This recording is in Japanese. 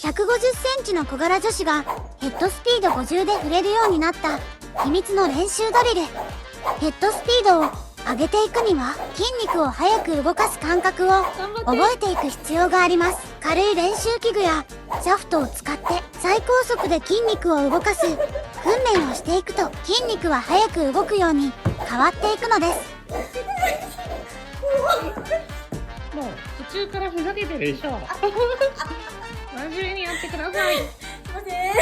150センチの小柄女子がヘッドスピード50で振れるようになった秘密の練習ドリル。ヘッドスピードを上げていくには筋肉を速く動かす感覚を覚えていく必要があります。軽い練習器具やシャフトを使って最高速で筋肉を動かす訓練をしていくと筋肉は速く動くように変わっていくのです。もう途中からふざけてるでしょ。真面目にやってください。すいません。